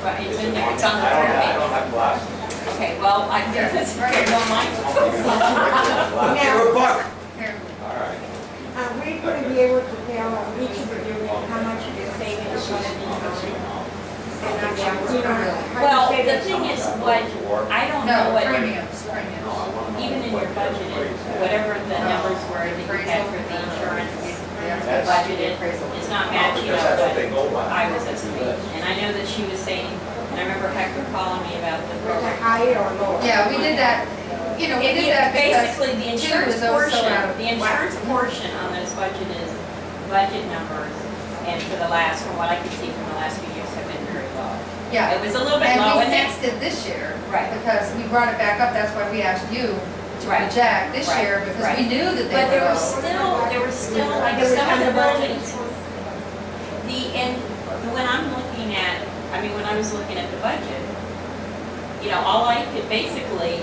what, it's in there, it's on the I third don't page. have glasses. Okay, well, I guess it's right on mine. Now, You're a buck. Here. All right. are we going to be able to tell each of the units how much the savings is going to be? And I mean, you know, how Well, you say the that thing so- is, what, I don't know No, what, premiums. even in your budget, whatever the numbers were that you had for the insurance budgeted, is not matching Because up that's what they what go by. I was estimating. And I know that she was saying, and I remember Hector calling me about the Was it program. higher or lower? Yeah, we did that, we did that because Basically, the two insurance was also portion, out of the insurance portion on those budget numbers, and for the last, from what I could see from the last few years, have been very low. Yeah, It was a little bit and low, we and that's, fixed it this year. Right. Because we brought it back up, that's why we asked you to Right. project this Right. year, because Right. we knew that they but were low. there was still, like They were some of the under budget. buildings, when I'm looking at, when I was looking at the budget, all I could basically,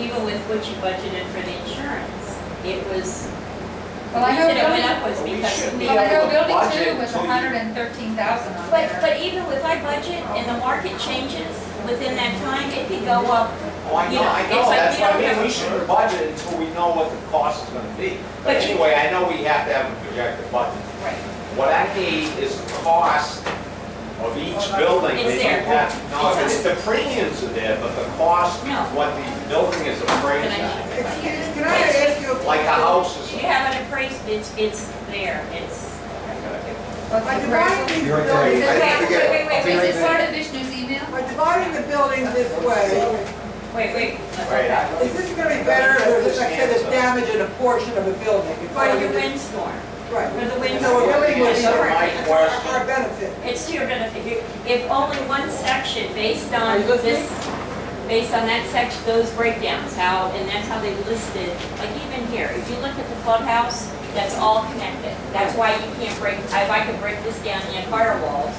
even with what you budgeted for the insurance, it was, the Well, I know reason it went building- up was Well, we because should of be the. Well, I know able to building budget two was until you- 113,000 on there. But even if I budget and the market changes within that time, it could go up. Oh, I You know, know, I it's know, like that's we what I don't mean, have- we shouldn't budget until we know what the cost is gonna be. But But you- anyway, I know we have to have a projected budget. Right. What I need is the cost of each building. It's They there. don't have- No, It's it's the premiums are there, but the cost, No. what the building is appraised Can I- at. Excuse, can I ask you a Like a house is. You have an appraised, it's there, it's. What's By the dividing price? these You're right buildings, there. Wait, Is it part of Vishnu's email? by dividing the buildings this way, Wait. Right, is this going to be better, or is it like say there's damage in a portion of a building? For your windstorm, Right. for the So it windstorm. really would be Sure. for My question. our benefit. It's to your benefit. If only one section based Are on you listening? this, based on that section, those breakdowns, and that's how they listed, like even here, if you look at the clubhouse, that's all connected. That's why you can't break, if I could break this down in firewalls,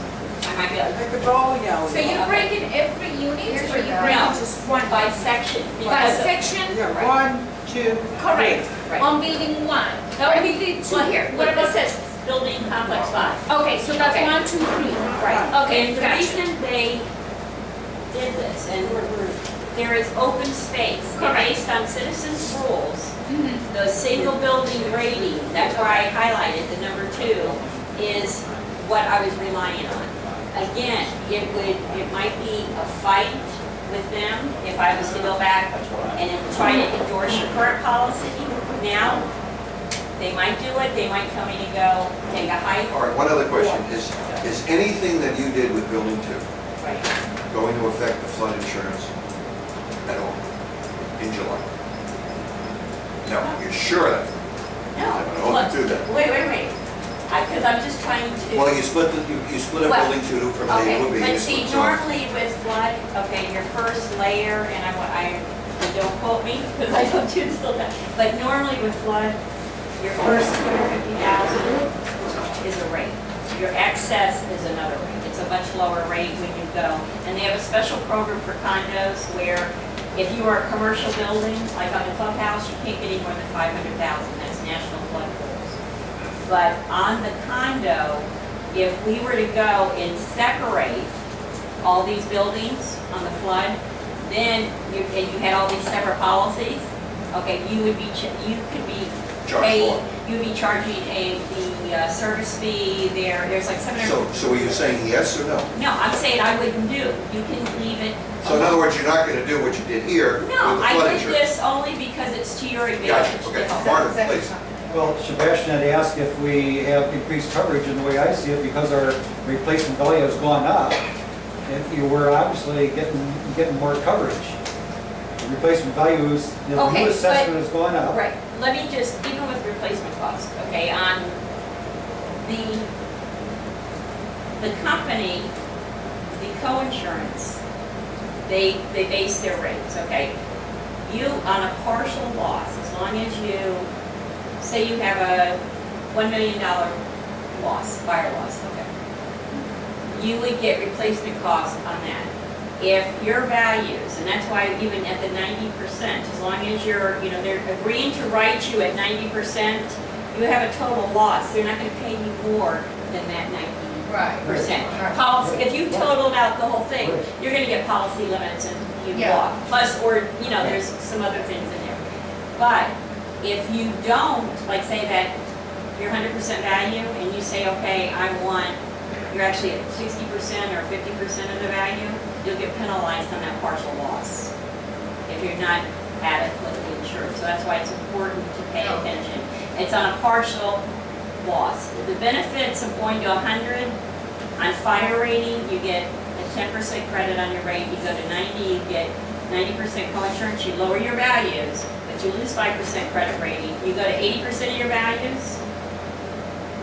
I might be able to. Like the bowling alley. So you break in every unit, Here's or your you value. break No, in just one? by section. By because of- section? Yeah, Right. 1, 2, Correct. Right. On building one. On building two. Well, here, What look, about it says building complex 5. Okay, so that's Okay. 1, 2, 3. Right. Okay, And the gotcha. reason they did this, and there is open space, and Correct. based on citizens' rules, Mhm. the single building rating, that's why I highlighted the number 2, is what I was relying on. Again, it might be a fight with them if I was to go back and try to endorse your current policy now. They might do it, they might tell me to go take a hike. All right, one other question. Is anything that you did with building two Right. going to affect the flood insurance at all in July? No, you're sure of that? No. I'm gonna hold you to that. Wait. Because I'm just trying to. Well, you split a Well, building two from A Okay, to B. but you see, split some. normally with flood, okay, your first layer, and don't quote me, because I don't do this all the time, but normally with flood, your first 250,000 is a rate. Your excess is another rate. It's a much lower rate when you go. And they have a special program for condos where if you are a commercial building, like on the clubhouse, you can't get any more than 500,000. That's national flood rules. But on the condo, if we were to go and separate all these buildings on the flood, then and you had all these separate policies, okay, you could be Charged more. you'd be charging the service fee there's like 700. So are you saying yes or no? No, I'm saying I wouldn't do. You can leave it. So in other words, you're not going to do what you did here with the No, I flood did insurance? this only because it's to your advantage. Gotcha, okay. Yes. Martin, please. Well, Sebastian had asked if we have increased coverage, and the way I see it, because our replacement value has gone up, if you were obviously getting more coverage. The replacement value is, the Okay, new assessment but- has gone up. Right, let me just, even with replacement cost, okay, on the company, the co-insurance, they base their rates, okay? You, on a partial loss, as long as you, say you have a $1 million loss, fire loss, okay? You would get replacement cost on that. If your values, and that's why even at the 90%, as long as you're, they're agreeing to write you at 90%, you have a total loss, they're not gonna pay you more than that 90%. Right. Right. Policy, if you totaled out the whole thing, you're gonna get policy limits and you Yeah. walk, plus, or, you know, there's some other things in there. But if you don't, like say that you're 100% value and you say, okay, you're actually at 60% or 50% of the value, you'll get penalized on that partial loss if you're not adequately insured. So that's why it's important to pay attention. It's on a partial loss. The benefits of going to 100 on fire rating, you get a 10% credit on your rate. You go to 90, you get 90% coinsurance. You lower your values, but you lose 5% credit rating. You go to 80% of your values,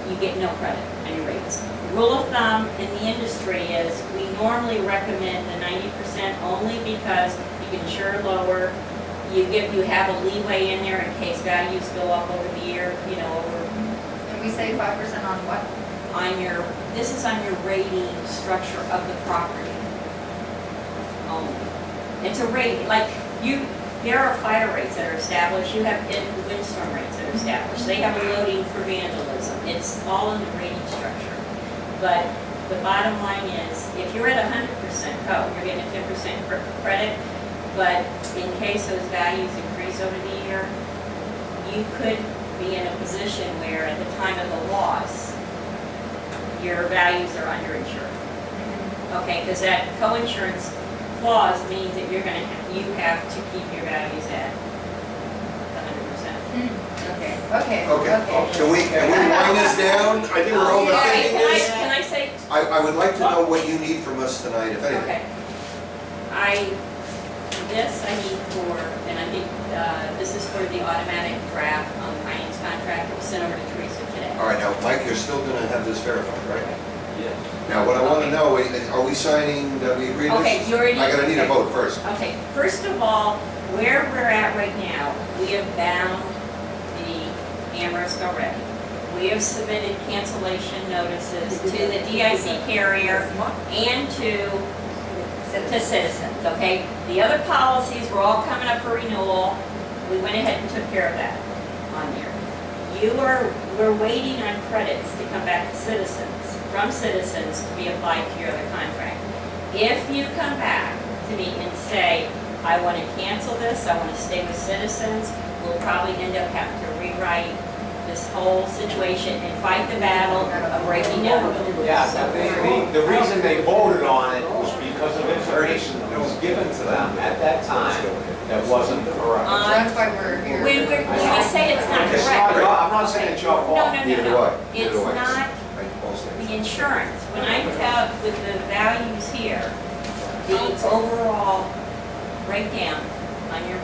you get no credit on your rates. Rule of thumb in the industry is we normally recommend the 90% only because you can insure lower. You have a leeway in there in case values go up over the year, you know, over And we say 5% on what? this is on your rating structure of the property only. It's a rate, like there are fire rates that are established, you have windstorm rates that are established, they have a loading for vandalism, it's all in the rating structure. But the bottom line is, if you're at 100% code, you're getting a 10% credit, but in case those values increase over the year, you could be in a position where at the time of the loss, your values are underinsured. Okay, because that coinsurance clause means that you have to keep your values at 100%. Okay. Okay. Can we wind this down? I think we're overthinking this. Can I say? I would like to know what you need from us tonight, if anything. Okay. This I need for, and I think this is for the automatic draft on finance contract that was sent over to Teresa today. All right, now, Mike, you're still gonna have this verified, right? Yes. Now, what I wanna know, are we signing that we agree to this? Okay, you already. I gotta need a okay. vote first. Okay, first of all, where we're at right now, we have bound the Amherst already. We have submitted cancellation notices to the DIC carrier and to citizens, okay? The other policies were all coming up for renewal. We went ahead and took care of that on there. We're waiting on credits to come back to citizens, from citizens to be applied to your other contract. If you come back to me and say, I want to cancel this, I want to stay with citizens, we'll probably end up having to rewrite this whole situation and fight the battle of breaking down. Yeah, the reason they voted on it was because of information that was given to them at that time that wasn't correct. That's why we're here. When we say it's not It's not correct. your- I'm not saying it's your fault. No. Neither do I. Neither It's do I. not I'll say. the insurance. When I tell with the values here, the overall breakdown on your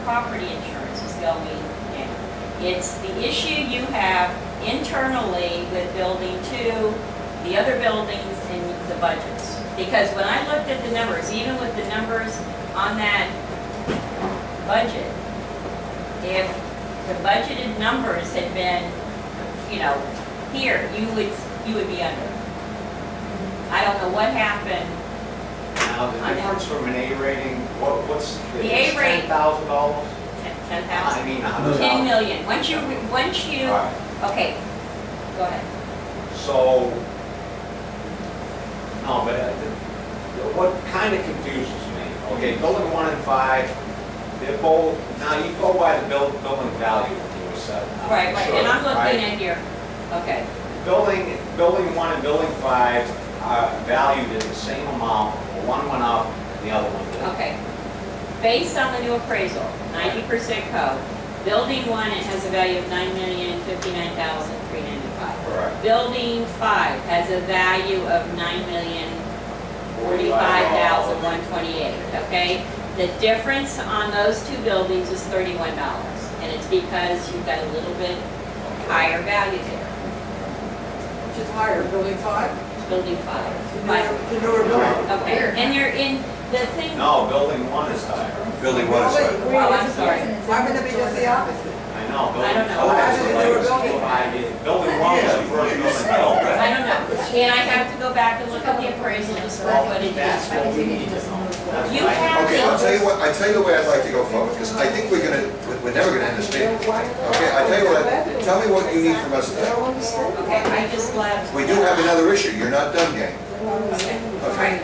property insurance is going down. It's the issue you have internally with building 2, the other buildings and the budgets. Because when I looked at the numbers, even with the numbers on that budget, if the budgeted numbers had been, you know, here, you would be under. I don't know what happened. Now, the difference from an A rating, what's The A rate- $10,000? 10,000? I mean, $100,000. 10 million. Once you, All right. okay, go ahead. So, no, but what kind of confuses me, okay, building 1 and 5, they're both, now you go by the building value that you were said. Right, and I'm looking Right? at here, okay. Building 1 and building 5 are valued at the same amount, one went up and the other one didn't. Okay. Based on the new appraisal, 90% code, building 1, it has a value of $9,059,395. Correct. Building 5 has a value of $9,045,128, okay? The difference on those two buildings is $31, and it's because you've got a little bit higher value there. Which is higher, building 5? Building 5. The newer building. Okay, and you're in, the thing, No, building 1 is higher. Building 1 is right. oh, I'm sorry. Why would it be just the opposite? I No, I don't know. Building one was the first building built. I don't know. And I have to go back and look at the appraisal, the square footage. That's what we need to know. That's You what I- have Okay, I'll tell you what, I tell you the way I'd like to go forward, because I think we're never gonna end this meeting. Okay, I tell you what, tell me what you need from us today. Okay, I just left. We do have another issue, you're not done, gang. Okay. Okay. Right.